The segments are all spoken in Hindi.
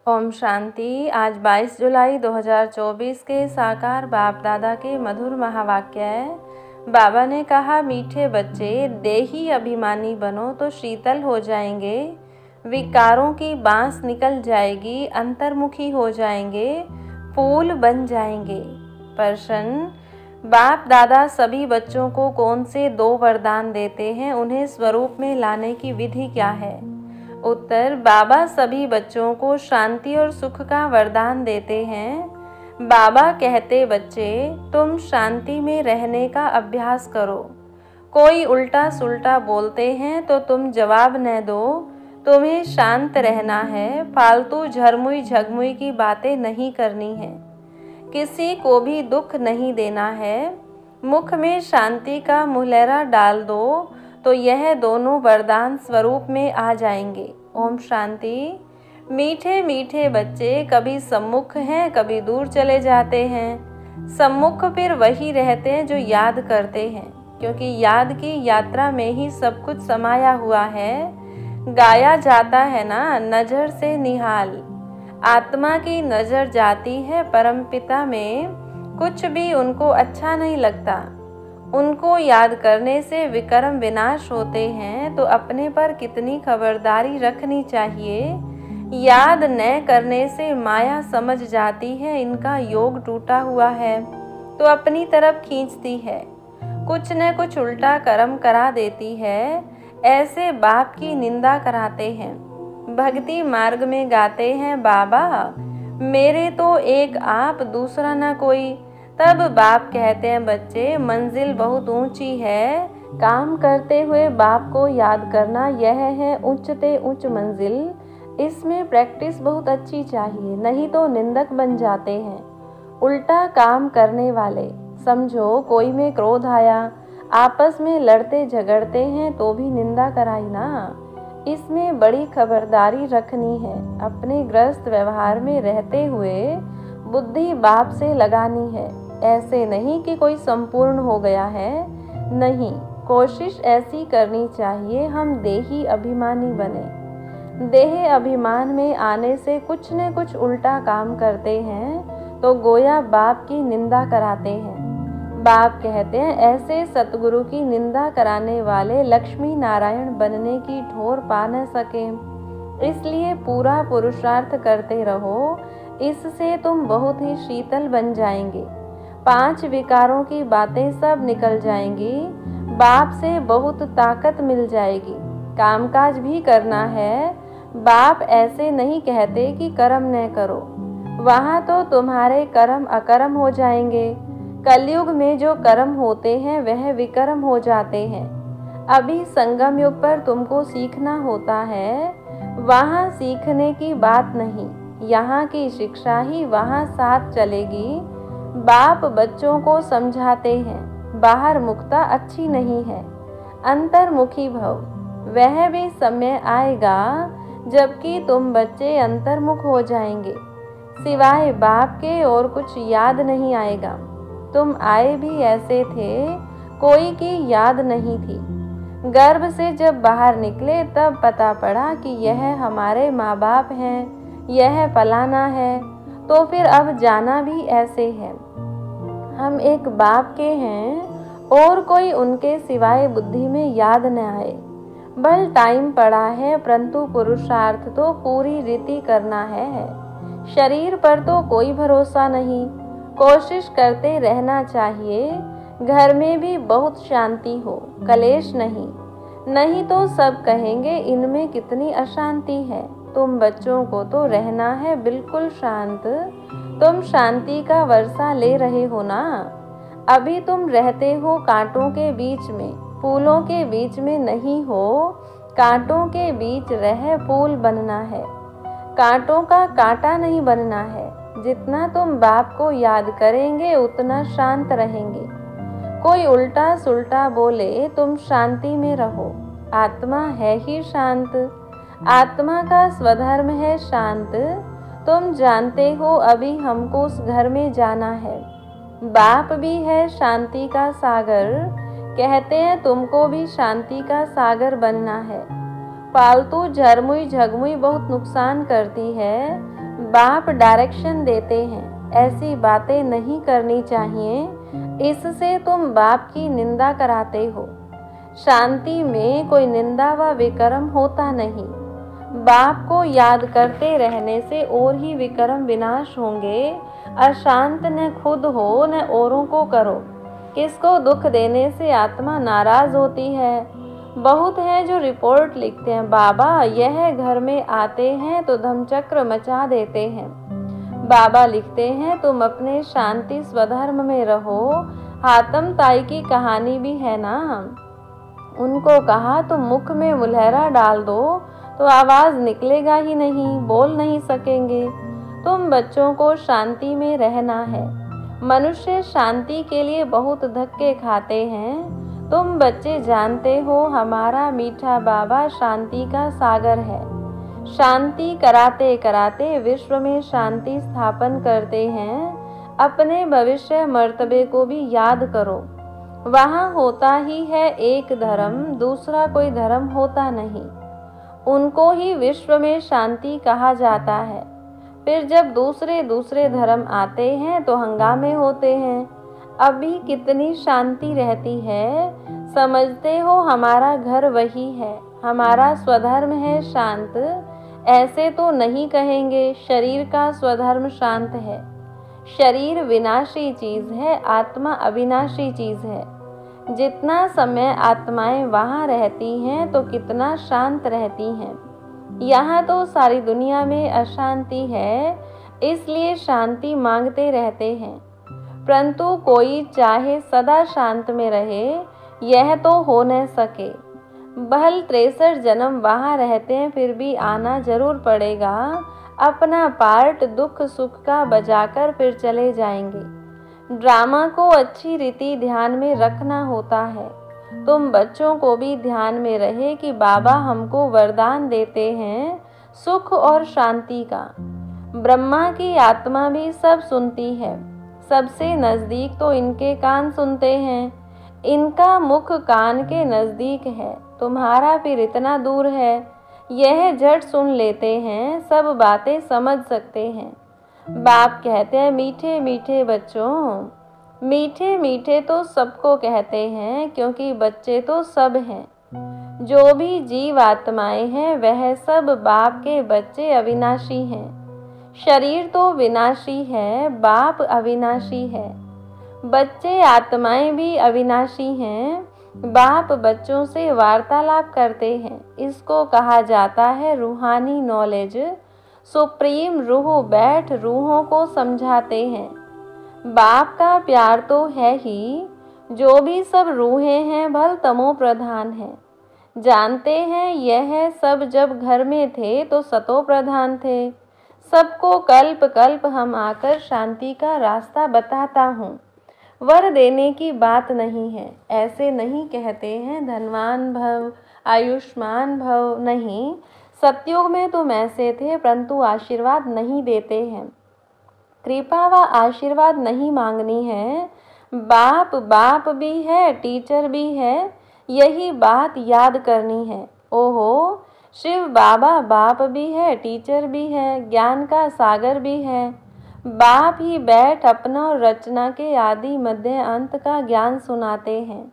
ओम शांति। आज 22 जुलाई 2024 के साकार बाप दादा के मधुर महावाक्य है। बाबा ने कहा, मीठे बच्चे, देही अभिमानी बनो तो शीतल हो जाएंगे, विकारों की बांस निकल जाएगी, अंतर्मुखी हो जाएंगे, फूल बन जाएंगे। प्रश्न, बाप दादा सभी बच्चों को कौन से 2 वरदान देते हैं, उन्हें स्वरूप में लाने की विधि क्या है? उत्तर, बाबा सभी बच्चों को शांति और सुख का वरदान देते हैं। बाबा कहते, बच्चे तुम शांति में रहने का अभ्यास करो। कोई उल्टा सुल्टा बोलते हैं तो तुम जवाब न दो, तुम्हें शांत रहना है, फालतू झरमुई झगमुई की बातें नहीं करनी है, किसी को भी दुख नहीं देना है, मुख में शांति का मुहलरा डाल दो तो यह दोनों वरदान स्वरूप में आ जाएंगे। ओम शांति। मीठे मीठे बच्चे कभी सम्मुख हैं, कभी दूर चले जाते हैं। सम्मुख फिर वही रहते हैं जो याद करते हैं, क्योंकि याद की यात्रा में ही सब कुछ समाया हुआ है। गाया जाता है ना, नजर से निहाल। आत्मा की नजर जाती है परमपिता में, कुछ भी उनको अच्छा नहीं लगता। उनको याद करने से विकर्म विनाश होते हैं, तो अपने पर कितनी खबरदारी रखनी चाहिए। याद न करने से माया समझ जाती है इनका योग टूटा हुआ है, तो अपनी तरफ खींचती है, कुछ न कुछ उल्टा कर्म करा देती है। ऐसे बाप की निंदा कराते हैं। भक्ति मार्ग में गाते हैं, बाबा मेरे तो एक आप, दूसरा ना कोई। तब बाप कहते हैं, बच्चे मंजिल बहुत ऊंची है, काम करते हुए बाप को याद करना, यह है उच्चते उच्च मंजिल। इसमें प्रैक्टिस बहुत अच्छी चाहिए, नहीं तो निंदक बन जाते हैं, उल्टा काम करने वाले। समझो कोई में क्रोध आया, आपस में लड़ते झगड़ते हैं तो भी निंदा कराई ना। इसमें बड़ी खबरदारी रखनी है। अपने ग्रस्त व्यवहार में रहते हुए बुद्धि बाप से लगानी है। ऐसे नहीं कि कोई संपूर्ण हो गया है, नहीं, कोशिश ऐसी करनी चाहिए हम देही अभिमानी बने। देह अभिमान में आने से कुछ न कुछ उल्टा काम करते हैं तो गोया बाप की निंदा कराते हैं। बाप कहते हैं, ऐसे सतगुरु की निंदा कराने वाले लक्ष्मी नारायण बनने की ठोर पा न सके। इसलिए पूरा पुरुषार्थ करते रहो, इससे तुम बहुत ही शीतल बन जाएंगे। 5 विकारों की बातें सब निकल जाएंगी, बाप से बहुत ताकत मिल जाएगी। कामकाज भी करना है। बाप ऐसे नहीं कहते कि कर्म न करो, वहाँ तो तुम्हारे कर्म अकर्म हो जाएंगे। कलयुग में जो कर्म होते हैं वह विकर्म हो जाते हैं। अभी संगम युग पर तुमको सीखना होता है, वहाँ सीखने की बात नहीं, यहाँ की शिक्षा ही वहाँ साथ चलेगी। बाप बच्चों को समझाते हैं, बाहर मुखता अच्छी नहीं है, अंतर्मुखी भव। वह भी समय आएगा जबकि तुम बच्चे अंतर्मुख हो जाएंगे, सिवाय बाप के और कुछ याद नहीं आएगा। तुम आए भी ऐसे थे, कोई की याद नहीं थी। गर्भ से जब बाहर निकले तब पता पड़ा कि यह हमारे माँ बाप हैं, यह फलाना है, तो फिर अब जाना भी ऐसे है। हम एक बाप के हैं और कोई उनके सिवाय बुद्धि में याद न आए। बल टाइम पड़ा है, परंतु पुरुषार्थ तो पूरी रीति करना है। शरीर पर तो कोई भरोसा नहीं, कोशिश करते रहना चाहिए। घर में भी बहुत शांति हो, कलेश नहीं, नहीं तो सब कहेंगे इनमें कितनी अशांति है। तुम बच्चों को तो रहना है बिल्कुल शांत। तुम शांति का वर्षा ले रहे हो ना। अभी तुम रहते हो कांटों के बीच में, फूलों के बीच में नहीं हो। कांटों के बीच रह फूल बनना है, कांटों का कांटा नहीं बनना है। जितना तुम बाप को याद करेंगे उतना शांत रहेंगे। कोई उल्टा सुल्टा बोले, तुम शांति में रहो। आत्मा है ही शांत, आत्मा का स्वधर्म है शांत। तुम जानते हो अभी हमको उस घर में जाना है। बाप भी है शांति का सागर, कहते हैं तुमको भी शांति का सागर बनना है। फालतू झरमुई झगमुई बहुत नुकसान करती है। बाप डायरेक्शन देते हैं, ऐसी बातें नहीं करनी चाहिए, इससे तुम बाप की निंदा कराते हो। शांति में कोई निंदा व विकर्म होता नहीं। बाप को याद करते रहने से और ही विकर्म विनाश होंगे। अशांत न खुद हो न औरों को करो। किसको दुख देने से आत्मा नाराज होती है। बहुत हैं जो रिपोर्ट लिखते हैं, बाबा यह घर में आते हैं तो धम्मचक्र मचा देते हैं। बाबा लिखते हैं तुम अपने शांति स्वधर्म में रहो। हातम ताई की कहानी भी है ना, उनको कहा तुम मुख में मुलहरा डाल दो तो आवाज निकलेगा ही नहीं, बोल नहीं सकेंगे। तुम बच्चों को शांति में रहना है। मनुष्य शांति के लिए बहुत धक्के खाते हैं। तुम बच्चे जानते हो हमारा मीठा बाबा शांति का सागर है। शांति कराते कराते विश्व में शांति स्थापन करते हैं। अपने भविष्य मर्तबे को भी याद करो। वहाँ होता ही है एक धर्म, दूसरा कोई धर्म होता नहीं। उनको ही विश्व में शांति कहा जाता है। फिर जब दूसरे दूसरे धर्म आते हैं तो हंगामे होते हैं। अभी कितनी शांति रहती है। समझते हो हमारा घर वही है, हमारा स्वधर्म है शांत। ऐसे तो नहीं कहेंगे शरीर का स्वधर्म शांत है। शरीर विनाशी चीज है, आत्मा अविनाशी चीज है। जितना समय आत्माएं वहाँ रहती हैं तो कितना शांत रहती हैं। यहाँ तो सारी दुनिया में अशांति है, इसलिए शांति मांगते रहते हैं। परंतु कोई चाहे सदा शांत में रहे, यह तो हो न सके। बहल 63 जन्म वहाँ रहते हैं, फिर भी आना जरूर पड़ेगा। अपना पार्ट दुख सुख का बजाकर फिर चले जाएंगे। ड्रामा को अच्छी रीति ध्यान में रखना होता है। तुम बच्चों को भी ध्यान में रहे कि बाबा हमको वरदान देते हैं सुख और शांति का। ब्रह्मा की आत्मा भी सब सुनती है। सबसे नजदीक तो इनके कान सुनते हैं। इनका मुख कान के नजदीक है, तुम्हारा फिर इतना दूर है। यह झट सुन लेते हैं, सब बातें समझ सकते हैं। बाप कहते हैं मीठे मीठे बच्चों। मीठे मीठे तो सबको कहते हैं, क्योंकि बच्चे तो सब हैं। जो भी जीव आत्माएं हैं वह सब बाप के बच्चे अविनाशी हैं। शरीर तो विनाशी है, बाप अविनाशी है। बच्चे आत्माएं भी अविनाशी हैं। बाप बच्चों से वार्तालाप करते हैं। इसको कहा जाता है रूहानी नॉलेज। सुप्रीम रूह बैठ रूहों को समझाते हैं। बाप का प्यार तो है ही। जो भी सब रूहें हैं भल तमो प्रधान है। जानते हैं यह सब जब घर में थे तो सतो प्रधान थे। सबको कल्प कल्प हम आकर शांति का रास्ता बताता हूँ। वर देने की बात नहीं है। ऐसे नहीं कहते हैं धनवान भव आयुष्मान भव, नहीं। सतयुग में तुम ऐसे थे, परंतु आशीर्वाद नहीं देते हैं। कृपा व आशीर्वाद नहीं मांगनी है। बाप बाप भी है, टीचर भी है, यही बात याद करनी है। ओहो, शिव बाबा बाप भी है, टीचर भी है, ज्ञान का सागर भी है। बाप ही बैठ अपना और रचना के आदि मध्य अंत का ज्ञान सुनाते हैं,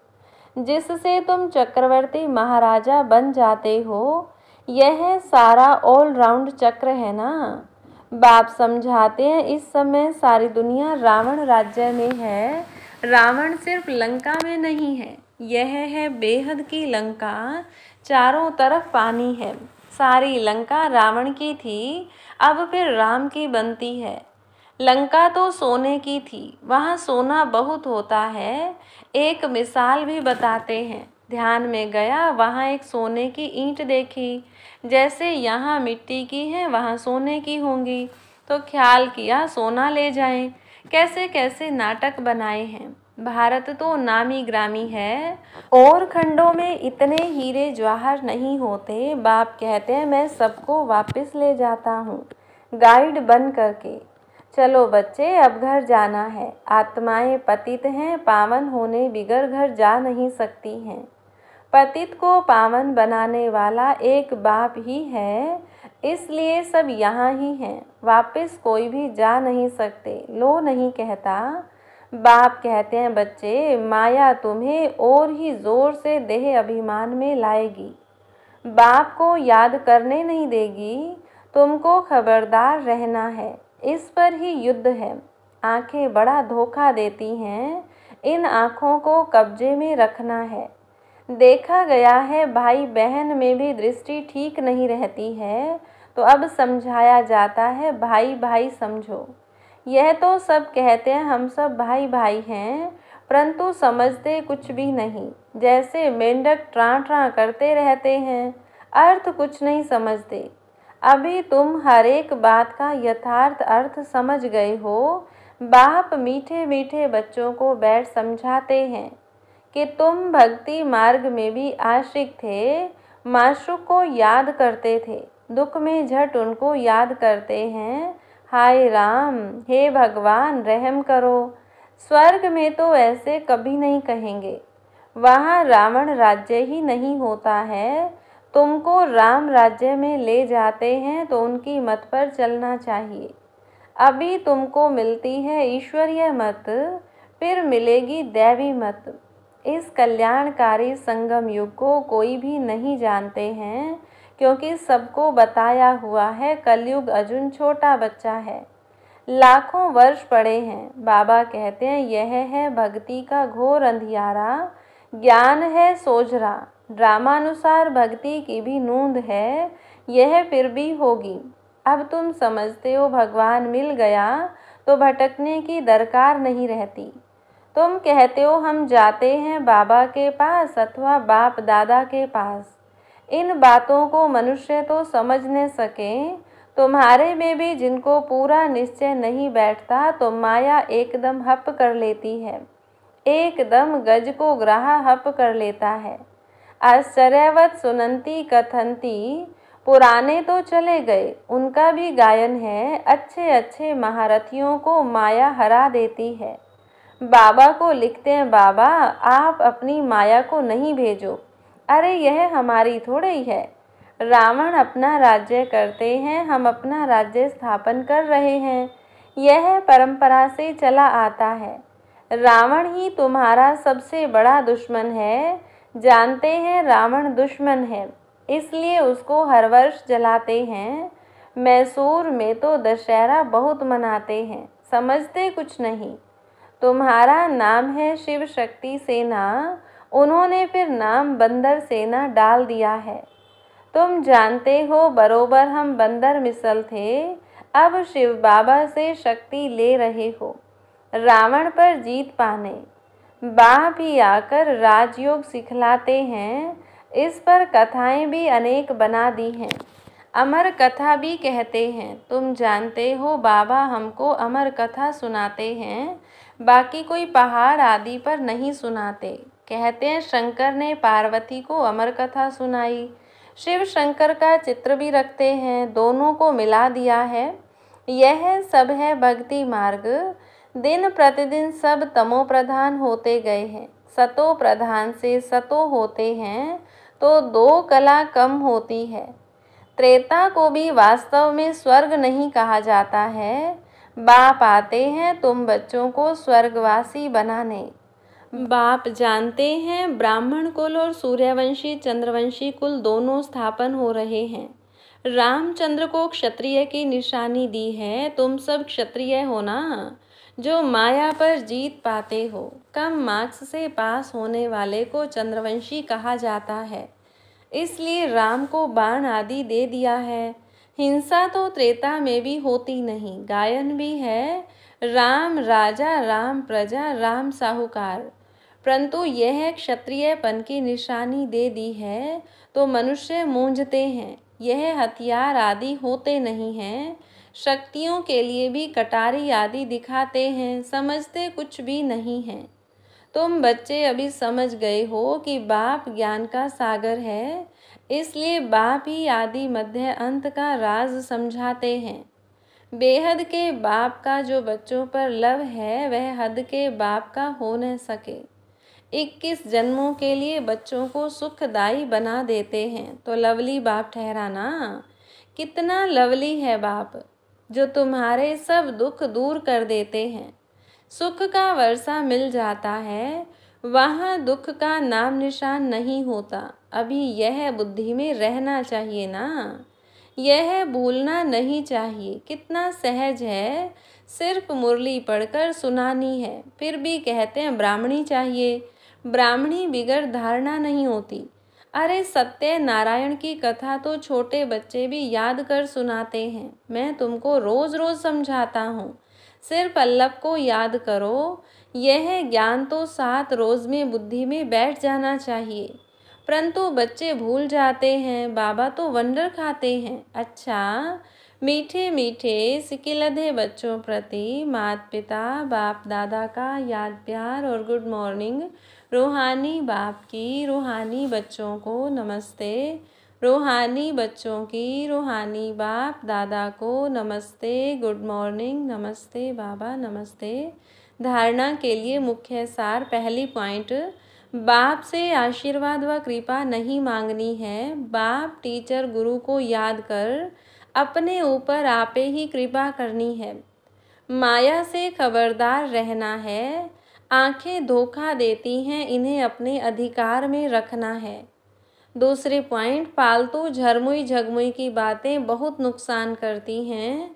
जिससे तुम चक्रवर्ती महाराजा बन जाते हो। यह सारा ऑलराउंड चक्र है ना। बाप समझाते हैं इस समय सारी दुनिया रावण राज्य में है। रावण सिर्फ लंका में नहीं है, यह है बेहद की लंका। चारों तरफ पानी है। सारी लंका रावण की थी, अब फिर राम की बनती है। लंका तो सोने की थी, वहाँ सोना बहुत होता है। एक मिसाल भी बताते हैं। ध्यान में गया, वहाँ एक सोने की ईंट देखी। जैसे यहाँ मिट्टी की है वहाँ सोने की होंगी, तो ख्याल किया सोना ले जाएं। कैसे कैसे नाटक बनाए हैं। भारत तो नामी ग्रामी है। और खंडों में इतने हीरे जवाहर नहीं होते। बाप कहते हैं मैं सबको वापस ले जाता हूँ गाइड बन करके। चलो बच्चे, अब घर जाना है। आत्माएं पतित हैं, पावन होने बिगर घर जा नहीं सकती हैं। पतित को पावन बनाने वाला एक बाप ही है। इसलिए सब यहाँ ही हैं, वापस कोई भी जा नहीं सकते। लो नहीं कहता। बाप कहते हैं, बच्चे, माया तुम्हें और ही जोर से देह अभिमान में लाएगी, बाप को याद करने नहीं देगी। तुमको खबरदार रहना है, इस पर ही युद्ध है। आंखें बड़ा धोखा देती हैं, इन आँखों को कब्जे में रखना है। देखा गया है भाई बहन में भी दृष्टि ठीक नहीं रहती है, तो अब समझाया जाता है भाई भाई समझो। यह तो सब कहते हैं हम सब भाई भाई हैं, परंतु समझते कुछ भी नहीं। जैसे मेंढक ट्रां ट्रां करते रहते हैं, अर्थ कुछ नहीं समझते। अभी तुम हर एक बात का यथार्थ अर्थ समझ गए हो। बाप मीठे मीठे बच्चों को बैठ समझाते हैं कि तुम भक्ति मार्ग में भी आशिक थे, माशूक को याद करते थे, दुख में झट उनको याद करते हैं। हाय राम, हे भगवान रहम करो। स्वर्ग में तो ऐसे कभी नहीं कहेंगे, वहाँ रावण राज्य ही नहीं होता है। तुमको राम राज्य में ले जाते हैं तो उनकी मत पर चलना चाहिए। अभी तुमको मिलती है ईश्वरीय मत, फिर मिलेगी दैवी मत। इस कल्याणकारी संगम युग को कोई भी नहीं जानते हैं, क्योंकि सबको बताया हुआ है कलयुग अर्जुन छोटा बच्चा है। लाखों वर्ष पड़े हैं। बाबा कहते हैं यह है भक्ति का घोर अंधियारा, ज्ञान है सोझरा। ड्रामानुसार भक्ति की भी नूंद है, यह फिर भी होगी। अब तुम समझते हो भगवान मिल गया तो भटकने की दरकार नहीं रहती। तुम कहते हो हम जाते हैं बाबा के पास अथवा बाप दादा के पास। इन बातों को मनुष्य तो समझ न सके। तुम्हारे में भी जिनको पूरा निश्चय नहीं बैठता तो माया एकदम हप कर लेती है, एकदम गज को ग्राह हप कर लेता है। आश्चर्यवत सुनंती कथंती, पुराने तो चले गए, उनका भी गायन है। अच्छे अच्छे महारथियों को माया हरा देती है। बाबा को लिखते हैं, बाबा आप अपनी माया को नहीं भेजो। अरे यह हमारी थोड़ी ही है। रावण अपना राज्य करते हैं, हम अपना राज्य स्थापन कर रहे हैं। यह परंपरा से चला आता है। रावण ही तुम्हारा सबसे बड़ा दुश्मन है। जानते हैं रावण दुश्मन है, इसलिए उसको हर वर्ष जलाते हैं। मैसूर में तो दशहरा बहुत मनाते हैं, समझते कुछ नहीं। तुम्हारा नाम है शिव शक्ति सेना, उन्होंने फिर नाम बंदर सेना डाल दिया है। तुम जानते हो बरोबर हम बंदर मिसल थे, अब शिव बाबा से शक्ति ले रहे हो रावण पर जीत पाने। बाह भी आकर राजयोग सिखलाते हैं। इस पर कथाएं भी अनेक बना दी हैं, अमर कथा भी कहते हैं। तुम जानते हो बाबा हमको अमर कथा सुनाते हैं, बाकी कोई पहाड़ आदि पर नहीं सुनाते। कहते हैं शंकर ने पार्वती को अमर कथा सुनाई, शिव शंकर का चित्र भी रखते हैं, दोनों को मिला दिया है। यह सब है भक्ति मार्ग। दिन प्रतिदिन सब तमो प्रधान होते गए हैं, सतो प्रधान से सतो होते हैं तो दो कला कम होती है। त्रेता को भी वास्तव में स्वर्ग नहीं कहा जाता है। बाप आते हैं तुम बच्चों को स्वर्गवासी बनाने। बाप जानते हैं ब्राह्मण कुल और सूर्यवंशी चंद्रवंशी कुल दोनों स्थापन हो रहे हैं। रामचंद्र को क्षत्रिय की निशानी दी है। तुम सब क्षत्रिय हो ना, जो माया पर जीत पाते हो। कम मार्क्स से पास होने वाले को चंद्रवंशी कहा जाता है, इसलिए राम को बाण आदि दे दिया है। हिंसा तो त्रेता में भी होती नहीं। गायन भी है, राम राजा राम प्रजा राम साहूकार। परंतु यह क्षत्रियपन की निशानी दे दी है तो मनुष्य मूंझते हैं। यह हथियार आदि होते नहीं हैं, शक्तियों के लिए भी कटारी आदि दिखाते हैं, समझते कुछ भी नहीं हैं। तुम बच्चे अभी समझ गए हो कि बाप ज्ञान का सागर है, इसलिए बाप ही आदि मध्य अंत का राज समझाते हैं। बेहद के बाप का जो बच्चों पर लव है वह हद के बाप का हो न सके। 21 जन्मों के लिए बच्चों को सुखदायी बना देते हैं तो लवली बाप ठहरा ना। कितना लवली है बाप, जो तुम्हारे सब दुख दूर कर देते हैं। सुख का वर्षा मिल जाता है, वहाँ दुख का नाम निशान नहीं होता। अभी यह बुद्धि में रहना चाहिए ना, यह भूलना नहीं चाहिए। कितना सहज है, सिर्फ मुरली पढ़कर सुनानी है, फिर भी कहते हैं ब्राह्मणी चाहिए। ब्राह्मणी बिगर धारणा नहीं होती। अरे सत्य नारायण की कथा तो छोटे बच्चे भी याद कर सुनाते हैं। मैं तुमको रोज रोज समझाता हूँ, सिर्फ अल्लाह को याद करो। यह ज्ञान तो 7 रोज में बुद्धि में बैठ जाना चाहिए, परंतु बच्चे भूल जाते हैं। बाबा तो वंडर खाते हैं। अच्छा, मीठे मीठे सिकिलधे बच्चों प्रति माता पिता बाप दादा का याद प्यार और गुड मॉर्निंग। रूहानी बाप की रूहानी बच्चों को नमस्ते। रूहानी बच्चों की रूहानी बाप दादा को नमस्ते, गुड मॉर्निंग, नमस्ते बाबा, नमस्ते। धारणा के लिए मुख्य सार। पहली पॉइंट, बाप से आशीर्वाद व कृपा नहीं मांगनी है। बाप टीचर गुरु को याद कर अपने ऊपर आपे ही कृपा करनी है। माया से खबरदार रहना है। आंखें धोखा देती हैं, इन्हें अपने अधिकार में रखना है। दूसरी पॉइंट, पालतू झरमुई झगमुई की बातें बहुत नुकसान करती हैं,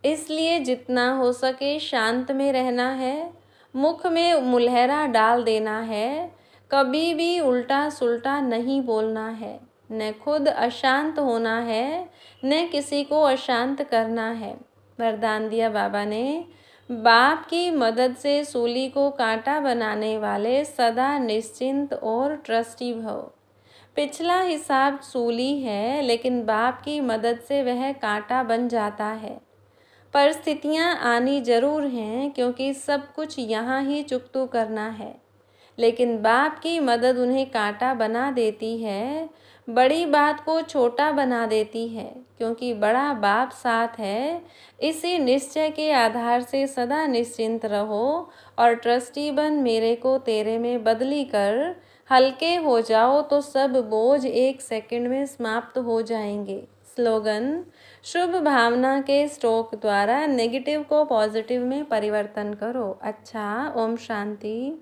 इसलिए जितना हो सके शांत में रहना है। मुख में मुलहरा डाल देना है, कभी भी उल्टा सुल्टा नहीं बोलना है। न खुद अशांत होना है, न किसी को अशांत करना है। वरदान दिया बाबा ने, बाप की मदद से सूली को कांटा बनाने वाले सदा निश्चिंत और ट्रस्टी भव। पिछला हिसाब सूली है, लेकिन बाप की मदद से वह कांटा बन जाता है। परिस्थितियाँ आनी जरूर हैं, क्योंकि सब कुछ यहाँ ही चुकतू करना है, लेकिन बाप की मदद उन्हें कांटा बना देती है, बड़ी बात को छोटा बना देती है, क्योंकि बड़ा बाप साथ है। इसी निश्चय के आधार से सदा निश्चिंत रहो और ट्रस्टी बन मेरे को तेरे में बदली कर हल्के हो जाओ, तो सब बोझ 1 सेकंड में समाप्त हो जाएंगे। स्लोगन, शुभ भावना के स्ट्रोक द्वारा नेगेटिव को पॉजिटिव में परिवर्तन करो। अच्छा, ओम शांति।